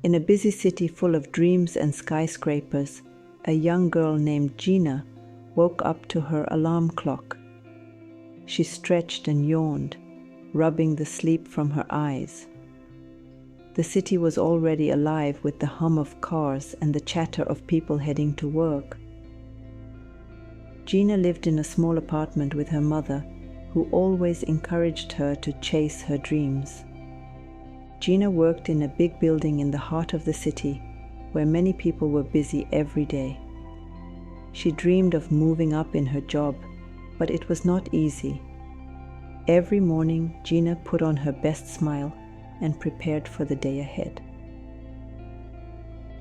In a busy city full of dreams and skyscrapers, a young girl named Gina woke up to her alarm clock. She stretched and yawned, rubbing the sleep from her eyes. The city was already alive with the hum of cars and the chatter of people heading to work. Gina lived in a small apartment with her mother, who always encouraged her to chase her dreams. Gina worked in a big building in the heart of the city, where many people were busy every day. She dreamed of moving up in her job, but it was not easy. Every morning, Gina put on her best smile and prepared for the day ahead.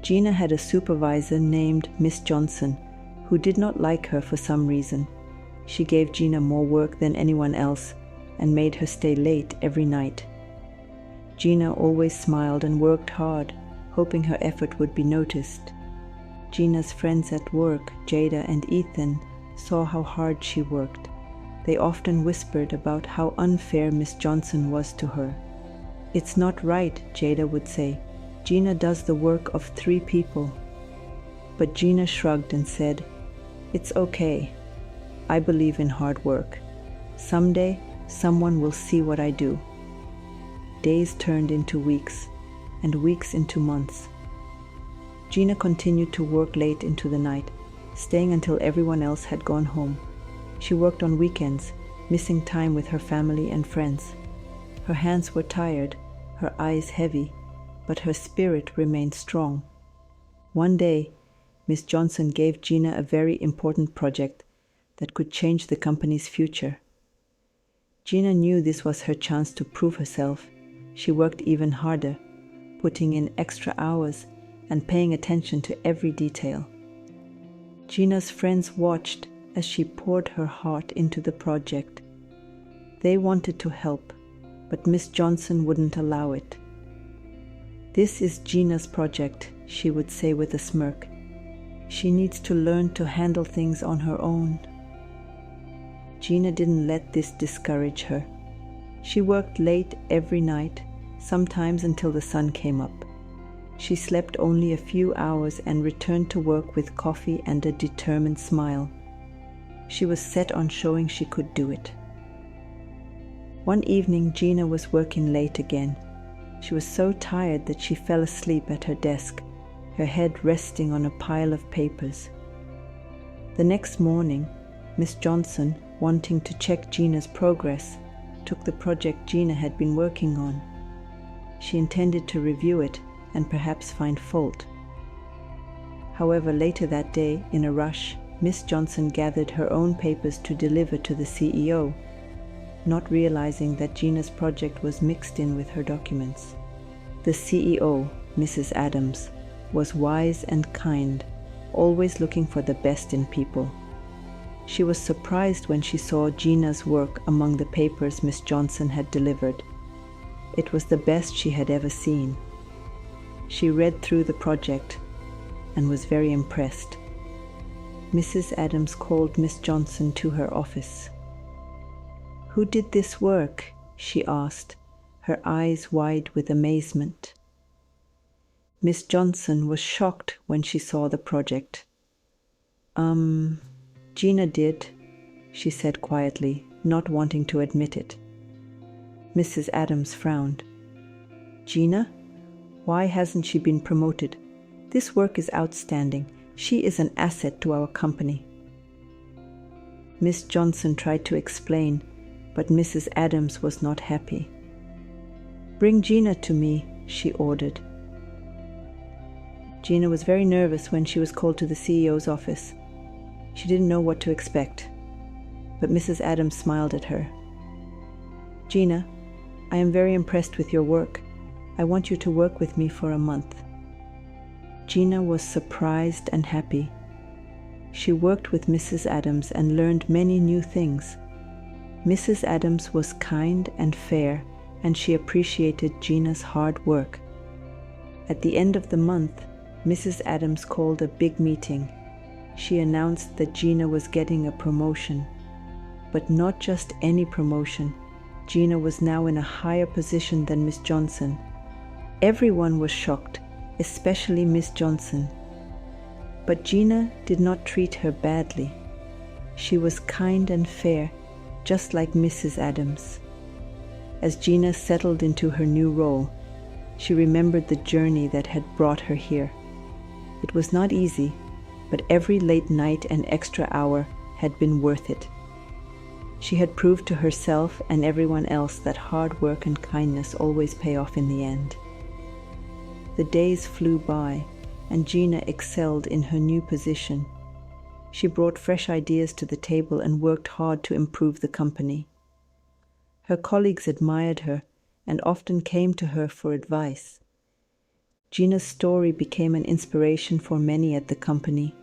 Gina had a supervisor named Miss Johnson, who did not like her for some reason. She gave Gina more work than anyone else and made her stay late every night. Gina always smiled and worked hard, hoping her effort would be noticed. Gina's friends at work, Jada and Ethan, saw how hard she worked. They often whispered about how unfair Miss Johnson was to her. "It's not right," Jada would say. "Gina does the work of 3 people." But Gina shrugged and said, "It's okay. I believe in hard work. Someday, someone will see what I do." Days turned into weeks, and weeks into months. Gina continued to work late into the night, staying until everyone else had gone home. She worked on weekends, missing time with her family and friends. Her hands were tired, her eyes heavy, but her spirit remained strong. One day, Miss Johnson gave Gina a very important project that could change the company's future. Gina knew this was her chance to prove herself. She worked even harder, putting in extra hours and paying attention to every detail. Gina's friends watched as she poured her heart into the project. They wanted to help, but Miss Johnson wouldn't allow it. "This is Gina's project," she would say with a smirk. "She needs to learn to handle things on her own." Gina didn't let this discourage her. She worked late every night, sometimes until the sun came up. She slept only a few hours and returned to work with coffee and a determined smile. She was set on showing she could do it. One evening, Gina was working late again. She was so tired that she fell asleep at her desk, her head resting on a pile of papers. The next morning, Miss Johnson, wanting to check Gina's progress, took the project Gina had been working on. She intended to review it and perhaps find fault. However, later that day, in a rush, Miss Johnson gathered her own papers to deliver to the CEO, not realizing that Gina's project was mixed in with her documents. The CEO, Mrs. Adams, was wise and kind, always looking for the best in people. She was surprised when she saw Gina's work among the papers Miss Johnson had delivered. It was the best she had ever seen. She read through the project and was very impressed. Mrs. Adams called Miss Johnson to her office. "Who did this work?" she asked, her eyes wide with amazement. Miss Johnson was shocked when she saw the project. Gina did," she said quietly, not wanting to admit it. Mrs. Adams frowned. "Gina? Why hasn't she been promoted? This work is outstanding. She is an asset to our company." Miss Johnson tried to explain, but Mrs. Adams was not happy. "Bring Gina to me," she ordered. Gina was very nervous when she was called to the CEO's office. She didn't know what to expect, but Mrs. Adams smiled at her. "Gina, I am very impressed with your work. I want you to work with me for a month." Gina was surprised and happy. She worked with Mrs. Adams and learned many new things. Mrs. Adams was kind and fair, and she appreciated Gina's hard work. At the end of the month, Mrs. Adams called a big meeting. She announced that Gina was getting a promotion. But not just any promotion. Gina was now in a higher position than Miss Johnson. Everyone was shocked, especially Miss Johnson. But Gina did not treat her badly. She was kind and fair, just like Mrs. Adams. As Gina settled into her new role, she remembered the journey that had brought her here. It was not easy, but every late night and extra hour had been worth it. She had proved to herself and everyone else that hard work and kindness always pay off in the end. The days flew by, and Gina excelled in her new position. She brought fresh ideas to the table and worked hard to improve the company. Her colleagues admired her and often came to her for advice. Gina's story became an inspiration for many at the company.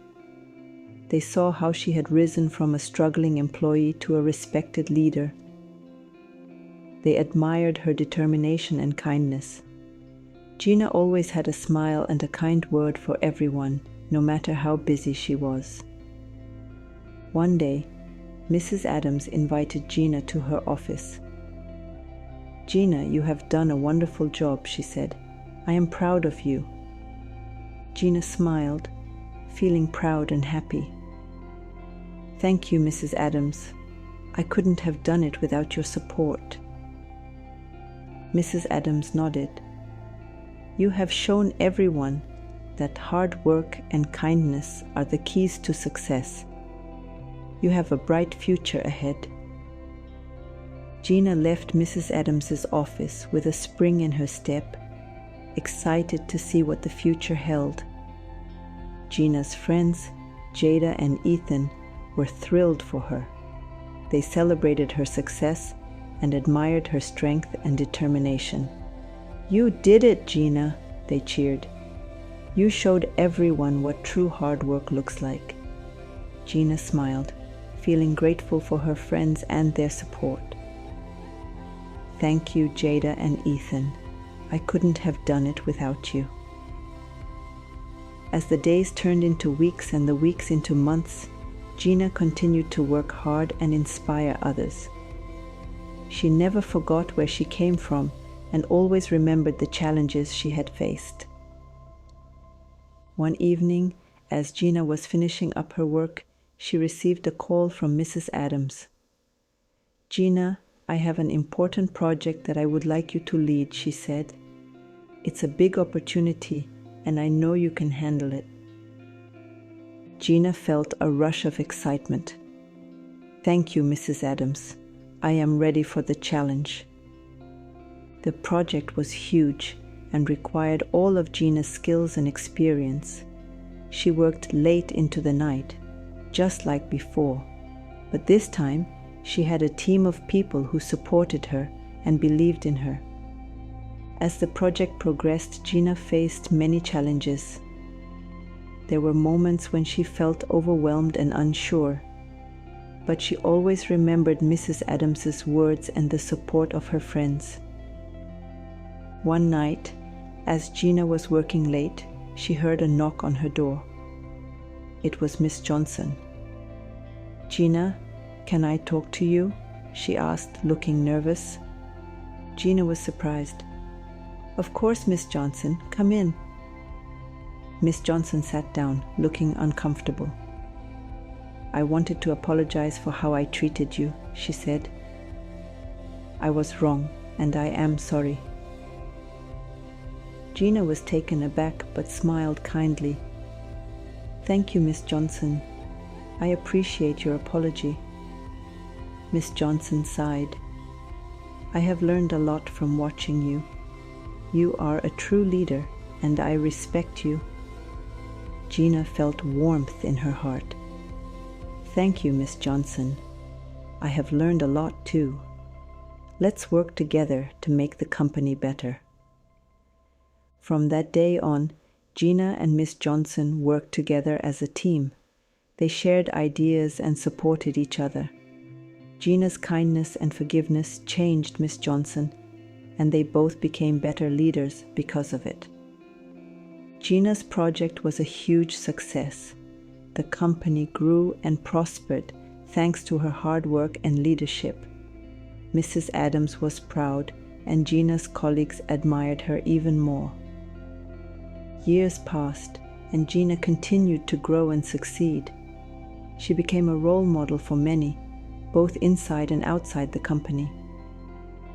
They saw how she had risen from a struggling employee to a respected leader. They admired her determination and kindness. Gina always had a smile and a kind word for everyone, no matter how busy she was. One day, Mrs. Adams invited Gina to her office. "Gina, you have done a wonderful job," she said. "I am proud of you." Gina smiled, feeling proud and happy. "Thank you, Mrs. Adams. I couldn't have done it without your support." Mrs. Adams nodded. "You have shown everyone that hard work and kindness are the keys to success. You have a bright future ahead." Gina left Mrs. Adams's office with a spring in her step, excited to see what the future held. Gina's friends, Jada and Ethan, were thrilled for her. They celebrated her success and admired her strength and determination. "You did it, Gina," they cheered. "You showed everyone what true hard work looks like." Gina smiled, feeling grateful for her friends and their support. "Thank you, Jada and Ethan. I couldn't have done it without you." As the days turned into weeks and the weeks into months, Gina continued to work hard and inspire others. She never forgot where she came from and always remembered the challenges she had faced. One evening, as Gina was finishing up her work, she received a call from Mrs. Adams. "Gina, I have an important project that I would like you to lead," she said. "It's a big opportunity, and I know you can handle it." Gina felt a rush of excitement. "Thank you, Mrs. Adams. I am ready for the challenge." The project was huge and required all of Gina's skills and experience. She worked late into the night, just like before, but this time she had a team of people who supported her and believed in her. As the project progressed, Gina faced many challenges. There were moments when she felt overwhelmed and unsure, but she always remembered Mrs. Adams's words and the support of her friends. One night, as Gina was working late, she heard a knock on her door. It was Miss Johnson. "Gina, can I talk to you?" she asked, looking nervous. Gina was surprised. "Of course, Miss Johnson, come in." Miss Johnson sat down, looking uncomfortable. "I wanted to apologize for how I treated you," she said. "I was wrong, and I am sorry." Gina was taken aback but smiled kindly. "Thank you, Miss Johnson. I appreciate your apology." Miss Johnson sighed. "I have learned a lot from watching you. You are a true leader, and I respect you." Gina felt warmth in her heart. "Thank you, Miss Johnson. I have learned a lot too. Let's work together to make the company better." From that day on, Gina and Miss Johnson worked together as a team. They shared ideas and supported each other. Gina's kindness and forgiveness changed Miss Johnson, and they both became better leaders because of it. Gina's project was a huge success. The company grew and prospered thanks to her hard work and leadership. Mrs. Adams was proud, and Gina's colleagues admired her even more. Years passed, and Gina continued to grow and succeed. She became a role model for many, both inside and outside the company.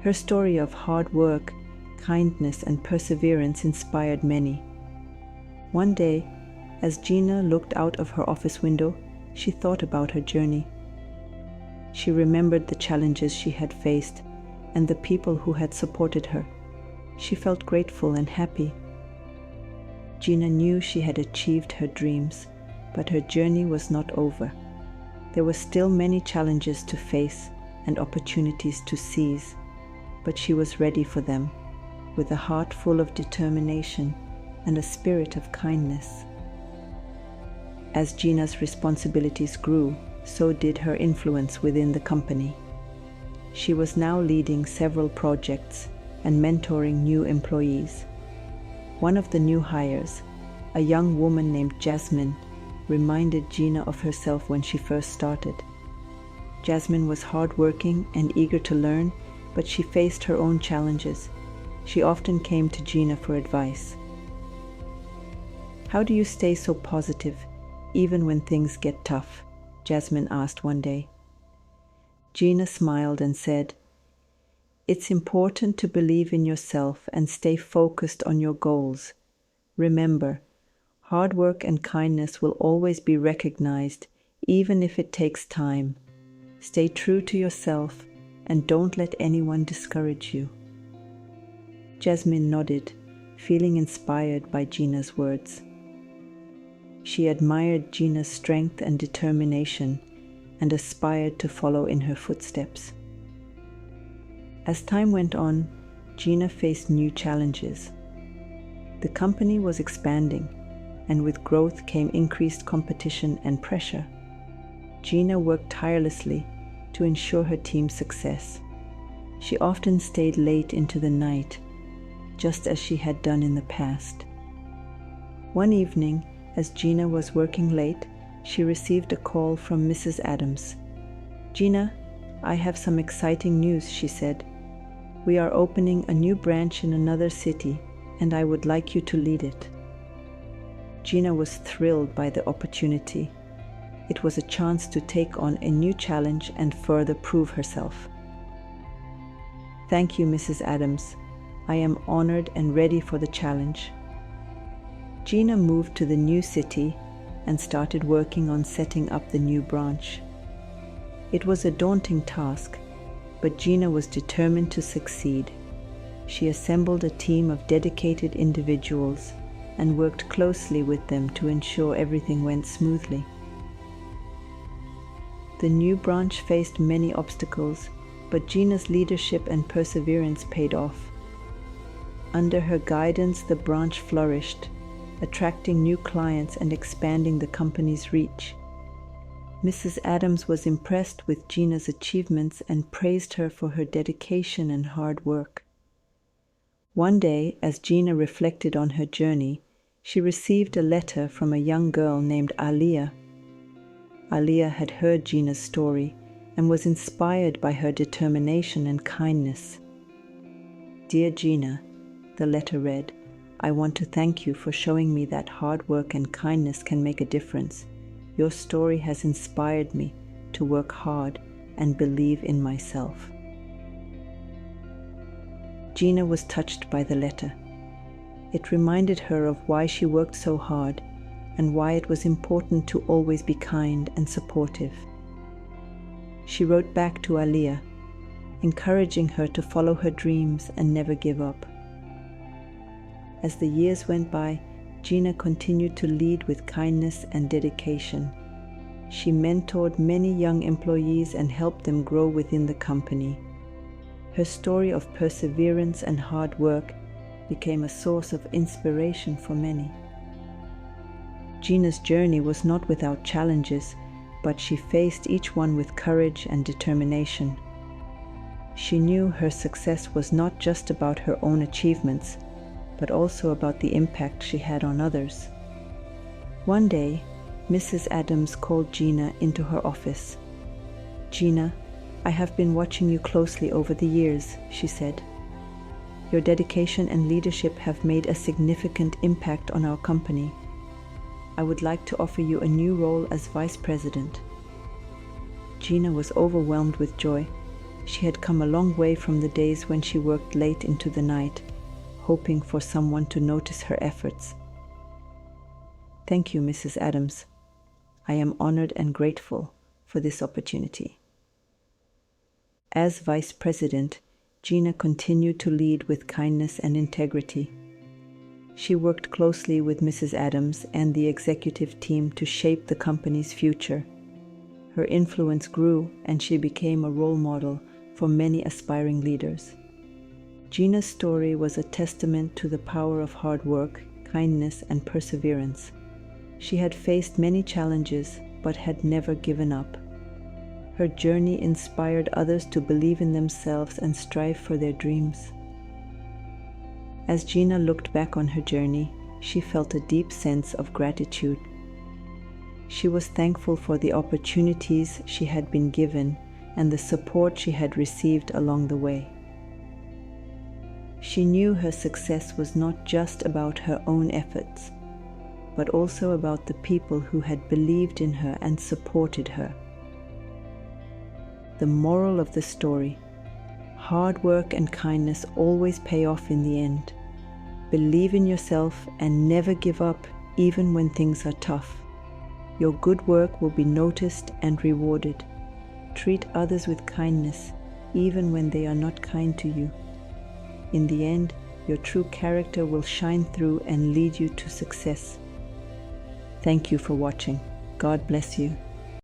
Her story of hard work, kindness, and perseverance inspired many. One day, as Gina looked out of her office window, she thought about her journey. She remembered the challenges she had faced and the people who had supported her. She felt grateful and happy. Gina knew she had achieved her dreams, but her journey was not over. There were still many challenges to face and opportunities to seize, but she was ready for them, with a heart full of determination and a spirit of kindness. As Gina's responsibilities grew, so did her influence within the company. She was now leading several projects and mentoring new employees. One of the new hires, a young woman named Jasmine, reminded Gina of herself when she first started. Jasmine was hardworking and eager to learn, but she faced her own challenges. She often came to Gina for advice. "How do you stay so positive, even when things get tough?" Jasmine asked one day. Gina smiled and said, "It's important to believe in yourself and stay focused on your goals. Remember, hard work and kindness will always be recognized, even if it takes time. Stay true to yourself and don't let anyone discourage you." Jasmine nodded, feeling inspired by Gina's words. She admired Gina's strength and determination and aspired to follow in her footsteps. As time went on, Gina faced new challenges. The company was expanding, and with growth came increased competition and pressure. Gina worked tirelessly to ensure her team's success. She often stayed late into the night, just as she had done in the past. One evening, as Gina was working late, she received a call from Mrs. Adams. "Gina, I have some exciting news," she said. "We are opening a new branch in another city, and I would like you to lead it." Gina was thrilled by the opportunity. It was a chance to take on a new challenge and further prove herself. "Thank you, Mrs. Adams. I am honored and ready for the challenge." Gina moved to the new city and started working on setting up the new branch. It was a daunting task, but Gina was determined to succeed. She assembled a team of dedicated individuals and worked closely with them to ensure everything went smoothly. The new branch faced many obstacles, but Gina's leadership and perseverance paid off. Under her guidance, the branch flourished, attracting new clients and expanding the company's reach. Mrs. Adams was impressed with Gina's achievements and praised her for her dedication and hard work. One day, as Gina reflected on her journey, she received a letter from a young girl named Aliyah. Aliyah had heard Gina's story and was inspired by her determination and kindness. "Dear Gina," the letter read, "I want to thank you for showing me that hard work and kindness can make a difference. Your story has inspired me to work hard and believe in myself." Gina was touched by the letter. It reminded her of why she worked so hard and why it was important to always be kind and supportive. She wrote back to Aliyah, encouraging her to follow her dreams and never give up. As the years went by, Gina continued to lead with kindness and dedication. She mentored many young employees and helped them grow within the company. Her story of perseverance and hard work became a source of inspiration for many. Gina's journey was not without challenges, but she faced each one with courage and determination. She knew her success was not just about her own achievements, but also about the impact she had on others. One day, Mrs. Adams called Gina into her office. "Gina, I have been watching you closely over the years," she said. Your dedication and leadership have made a significant impact on our company. I would like to offer you a new role as vice president." Gina was overwhelmed with joy. She had come a long way from the days when she worked late into the night, hoping for someone to notice her efforts. "Thank you, Mrs. Adams. I am honored and grateful for this opportunity." As vice president, Gina continued to lead with kindness and integrity. She worked closely with Mrs. Adams and the executive team to shape the company's future. Her influence grew, and she became a role model for many aspiring leaders. Gina's story was a testament to the power of hard work, kindness, and perseverance. She had faced many challenges, but had never given up. Her journey inspired others to believe in themselves and strive for their dreams. As Gina looked back on her journey, she felt a deep sense of gratitude. She was thankful for the opportunities she had been given and the support she had received along the way. She knew her success was not just about her own efforts, but also about the people who had believed in her and supported her. The moral of the story: hard work and kindness always pay off in the end. Believe in yourself and never give up, even when things are tough. Your good work will be noticed and rewarded. Treat others with kindness, even when they are not kind to you. In the end, your true character will shine through and lead you to success. Thank you for watching. God bless you.